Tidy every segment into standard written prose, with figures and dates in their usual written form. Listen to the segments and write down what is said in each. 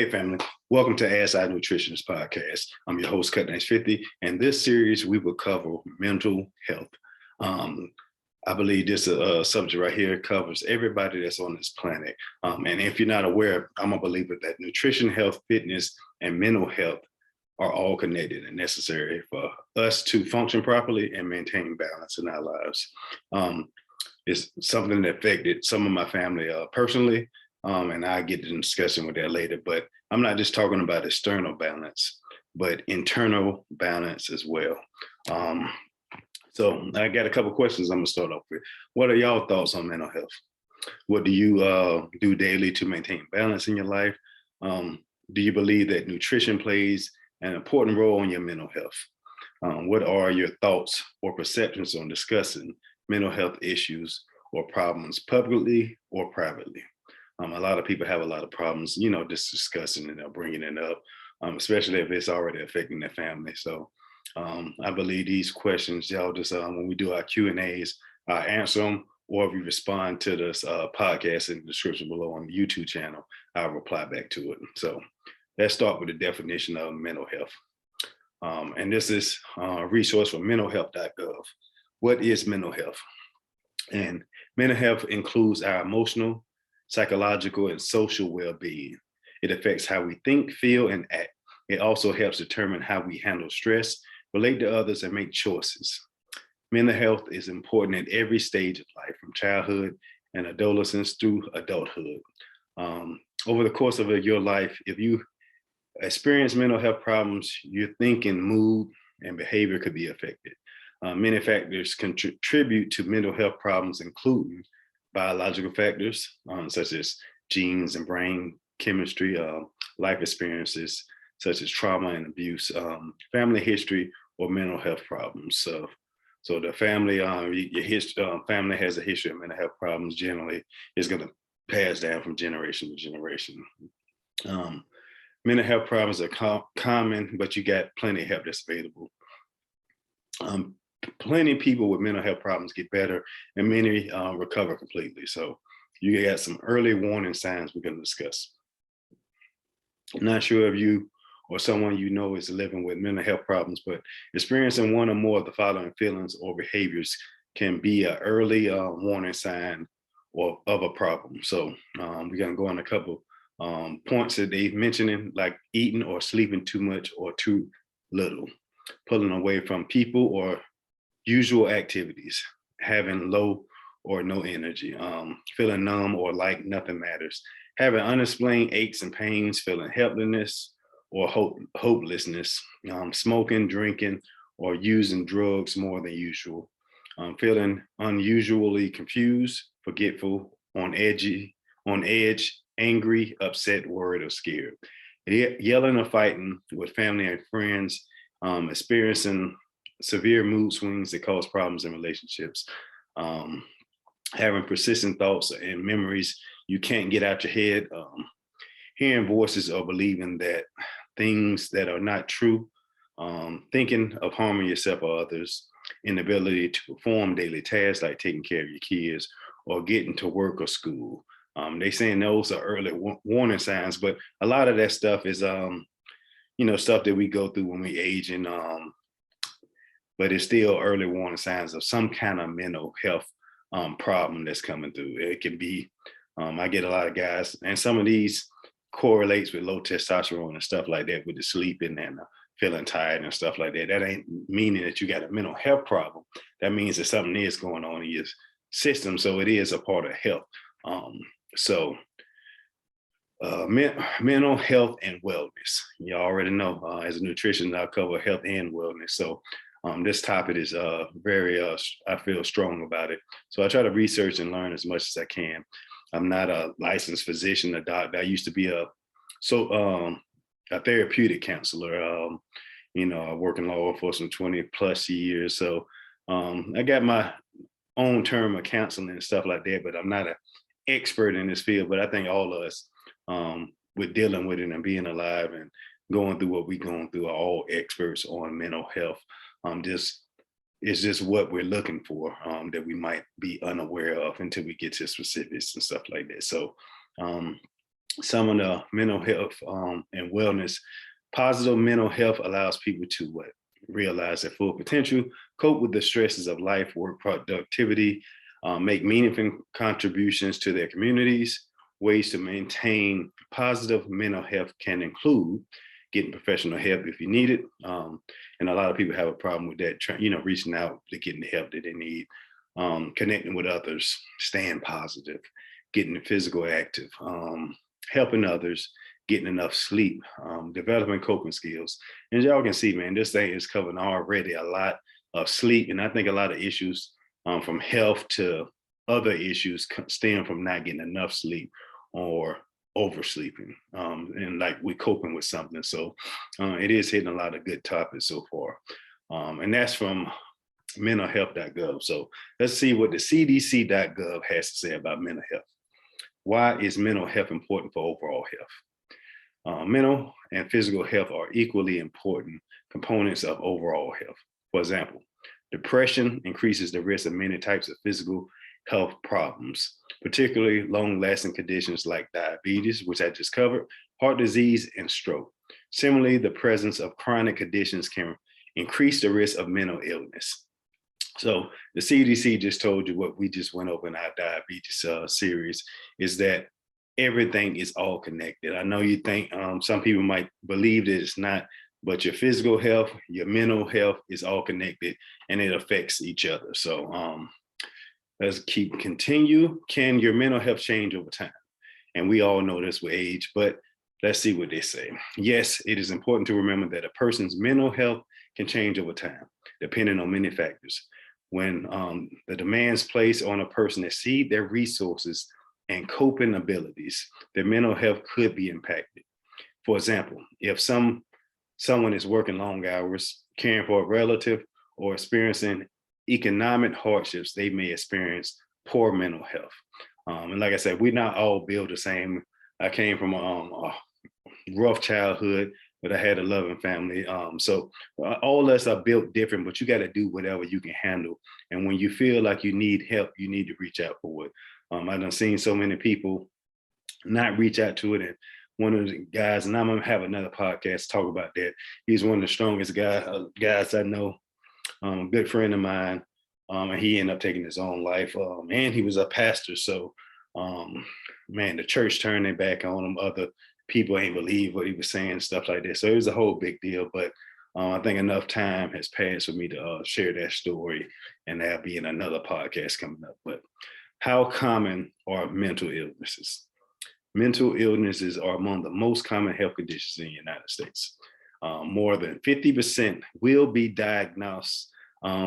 Hey family, welcome to Our Nutritionist Podcast. I'm your host, Cut50, and this series we will cover mental health. I believe this subject right here covers everybody that's on this planet. And if you're not aware, I'm a believer that nutrition, health, fitness, and mental health are all connected and necessary for us to function properly and maintain balance in our lives. It's something that affected some of my family personally, and I'll get to discussing with that later. But I'm not just talking about external balance, but internal balance as well. So I got a couple questions I'm gonna start off with. What are y'all thoughts on mental health? What do you do daily to maintain balance in your life? Do you believe that nutrition plays an important role in your mental health? What are your thoughts or perceptions on discussing mental health issues or problems publicly or privately? A lot of people have a lot of problems, just discussing it or bringing it up, especially if it's already affecting their family. So I believe these questions, y'all just, when we do our Q&As, answer them, or if you respond to this podcast in the description below on the YouTube channel, I'll reply back to it. So let's start with the definition of mental health. And this is a resource from Mentalhealth.gov. What is mental health? And mental health includes our emotional, psychological, and social well-being. It affects how we think, feel, and act. It also helps determine how we handle stress, relate to others, and make choices. Mental health is important at every stage of life, from childhood and adolescence through adulthood. Over the course of your life, if you experience mental health problems, your thinking, mood, and behavior could be affected. Many factors contribute to mental health problems, including biological factors, such as genes and brain chemistry, life experiences, such as trauma and abuse, family history, or mental health problems. So the family, family has a history of mental health problems. Generally, is going to pass down from generation to generation. Mental health problems are common, but you got plenty of help that's available. Plenty of people with mental health problems get better, and many recover completely. So you got some early warning signs we're going to discuss. I'm not sure if you or someone you know is living with mental health problems, but experiencing one or more of the following feelings or behaviors can be an early warning sign of a problem. So we're going to go on a couple points that they've mentioning, like eating or sleeping too much or too little, pulling away from people or usual activities, having low or no energy, feeling numb or like nothing matters, having unexplained aches and pains, feeling helplessness or hopelessness, smoking, drinking, or using drugs more than usual, feeling unusually confused, forgetful, on edge, angry, upset, worried, or scared, yelling or fighting with family and friends, experiencing severe mood swings that cause problems in relationships, having persistent thoughts and memories you can't get out your head, hearing voices or believing that things that are not true, thinking of harming yourself or others, inability to perform daily tasks like taking care of your kids or getting to work or school. They saying those are early warning signs, but a lot of that stuff is, stuff that we go through when we age, and but it's still early warning signs of some kind of mental health problem that's coming through. It can be, I get a lot of guys, and some of these correlates with low testosterone and stuff like that, with the sleeping and feeling tired and stuff like that. That ain't meaning that you got a mental health problem. That means that something is going on in your system. So it is a part of health. Mental health and wellness. You already know, as a nutritionist, I cover health and wellness. So this topic is very, I feel strong about it. So I try to research and learn as much as I can. I'm not a licensed physician, a doctor. I used to be a therapeutic counselor. I work in law enforcement 20 plus years. So I got my own term of counseling and stuff like that, but I'm not an expert in this field. But I think all of us, with dealing with it and being alive and going through what we're going through, are all experts on mental health. It's just what we're looking for, that we might be unaware of until we get to specifics and stuff like that. So some of the mental health and wellness. Positive mental health allows people to realize their full potential, cope with the stresses of life, work productivity, make meaningful contributions to their communities. Ways to maintain positive mental health can include getting professional help if you need it. And a lot of people have a problem with that, reaching out to getting the help that they need, connecting with others, staying positive, getting physical active, helping others, getting enough sleep, developing coping skills. And y'all can see, man, this thing is covering already a lot of sleep. And I think a lot of issues from health to other issues stem from not getting enough sleep or oversleeping, and like we're coping with something. So it is hitting a lot of good topics so far. And that's from Mentalhealth.gov. So let's see what the CDC.gov has to say about mental health. Why is mental health important for overall health? Mental and physical health are equally important components of overall health. For example, depression increases the risk of many types of physical health problems, particularly long-lasting conditions like diabetes, which I just covered, heart disease, and stroke. Similarly, the presence of chronic conditions can increase the risk of mental illness. So the CDC just told you what we just went over in our diabetes series, is that everything is all connected. I know you think some people might believe that it's not, but your physical health, your mental health is all connected and it affects each other. So let's continue. Can your mental health change over time? And we all know this with age, but let's see what they say. Yes, it is important to remember that a person's mental health can change over time, depending on many factors. When the demands placed on a person exceed their resources and coping abilities, their mental health could be impacted. For example, if someone is working long hours, caring for a relative, or experiencing economic hardships, they may experience poor mental health. And like I said, we're not all built the same. I came from a rough childhood, but I had a loving family. So all of us are built different, but you got to do whatever you can handle. And when you feel like you need help, you need to reach out for it. I've done seen so many people not reach out to it. And one of the guys, and I'm gonna have another podcast talk about that. He's one of the strongest guys I know, a good friend of mine. And he ended up taking his own life. And he was a pastor. So man, the church turned their back on him. Other people ain't believe what he was saying, stuff like that. So it was a whole big deal. But I think enough time has passed for me to share that story, and that'll be in another podcast coming up. But how common are mental illnesses? Mental illnesses are among the most common health conditions in the United States. More than 50% will be diagnosed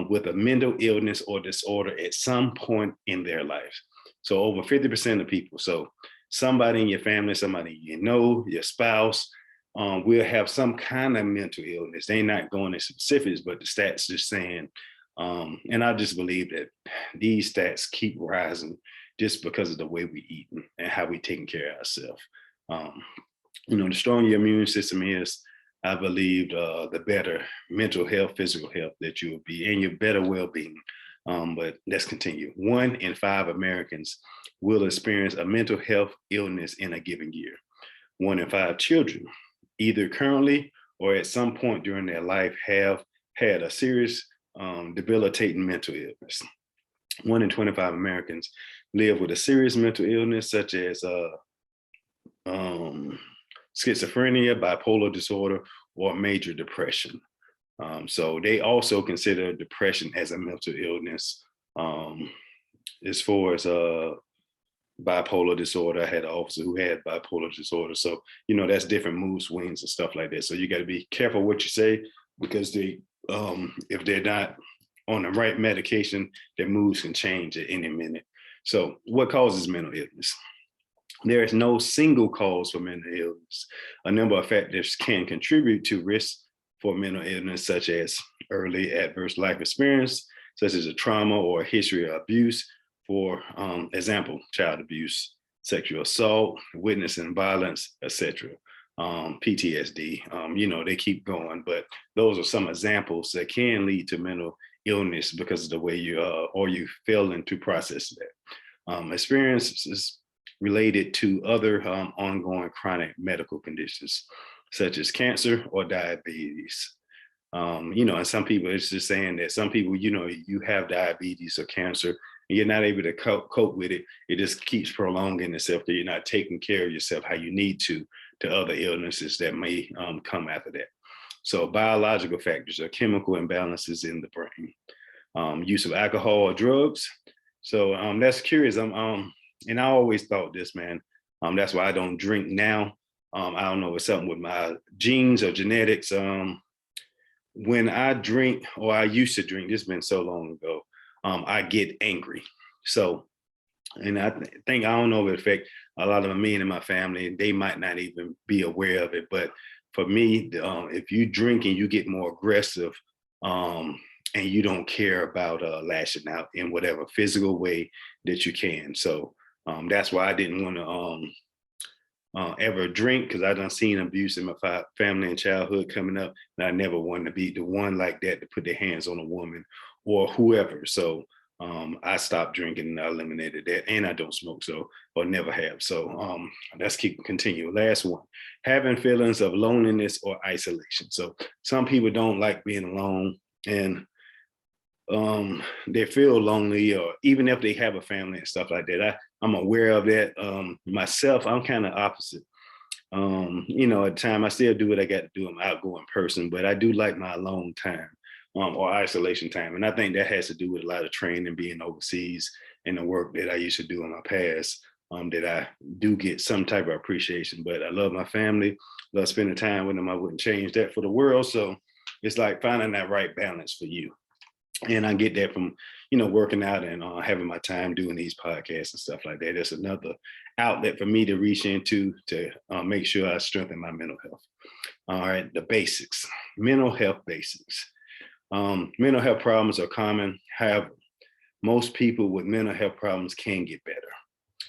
with a mental illness or disorder at some point in their life. So over 50% of people. So somebody in your family, somebody you know, your spouse, will have some kind of mental illness. They're not going into specifics, but the stats just saying, and I just believe that these stats keep rising just because of the way we eat and how we taking care of ourselves. The stronger your immune system is, I believe the better mental health, physical health that you will be, and your better well-being. But let's continue. 1 in 5 Americans will experience a mental health illness in a given year. 1 in 5 children, either currently or at some point during their life, have had a serious debilitating mental illness. 1 in 25 Americans live with a serious mental illness such as schizophrenia, bipolar disorder, or major depression. So they also consider depression as a mental illness. As far as bipolar disorder, I had an officer who had bipolar disorder. So, that's different mood swings and stuff like that. So you got to be careful what you say, because they, if they're not on the right medication, their moods can change at any minute. So what causes mental illness? There is no single cause for mental illness. A number of factors can contribute to risk for mental illness, such as early adverse life experience, such as a trauma or a history of abuse. For example, child abuse, sexual assault, witnessing violence, etc. PTSD, they keep going, but those are some examples that can lead to mental illness because of the way you failing to process that. Experiences related to other ongoing chronic medical conditions, such as cancer or diabetes. And some people, it's just saying that some people, you have diabetes or cancer and you're not able to cope with it. It just keeps prolonging itself, that you're not taking care of yourself how you need to other illnesses that may come after that. So biological factors are chemical imbalances in the brain, use of alcohol or drugs. So that's curious. And I always thought this, man. That's why I don't drink now. I don't know, it's something with my genes or genetics. When I drink, or I used to drink, this has been so long ago, I get angry. So, and I think, I don't know if it affects a lot of men in my family, they might not even be aware of it. But for me, if you drink and you get more aggressive, and you don't care about lashing out in whatever physical way that you can. So that's why I didn't want to ever drink, because I done seen abuse in my family and childhood coming up, and I never wanted to be the one like that to put their hands on a woman or whoever. So I stopped drinking and I eliminated that, and I don't smoke, so, or never have. So let's continue. Last one, having feelings of loneliness or isolation. So some people don't like being alone, and they feel lonely, or even if they have a family and stuff like that. I'm aware of that. Myself, I'm kind of opposite. At time I still do what I got to do. I'm an outgoing person, but I do like my alone time, or isolation time. And I think that has to do with a lot of training, being overseas, and the work that I used to do in my past, that I do get some type of appreciation. But I love my family, love spending time with them. I wouldn't change that for the world. So it's like finding that right balance for you. And I get that from, working out and having my time doing these podcasts and stuff like that. That's another outlet for me to reach into to make sure I strengthen my mental health. All right, the basics, mental health basics. Mental health problems are common. However, most people with mental health problems can get better.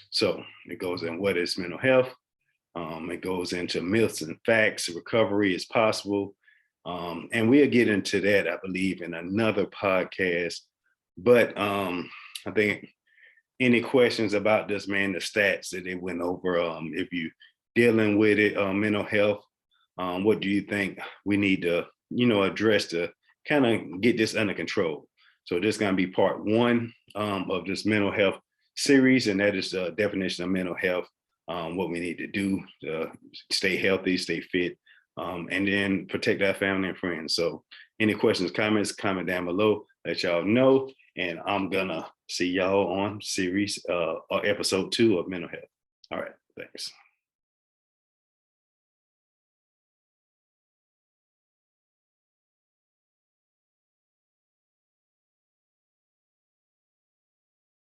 So it goes in what is mental health. It goes into myths and facts. Recovery is possible. And we'll get into that, I believe, in another podcast. But I think any questions about this, man, the stats that they went over, if you're dealing with it, mental health, what do you think we need to, address to kind of get this under control? So this is going to be part one of this mental health series, and that is the definition of mental health, what we need to do to stay healthy, stay fit, and then protect our family and friends. So any questions, comments, comment down below, let y'all know. And I'm gonna see y'all on series or episode 2 of mental health. All right, thanks.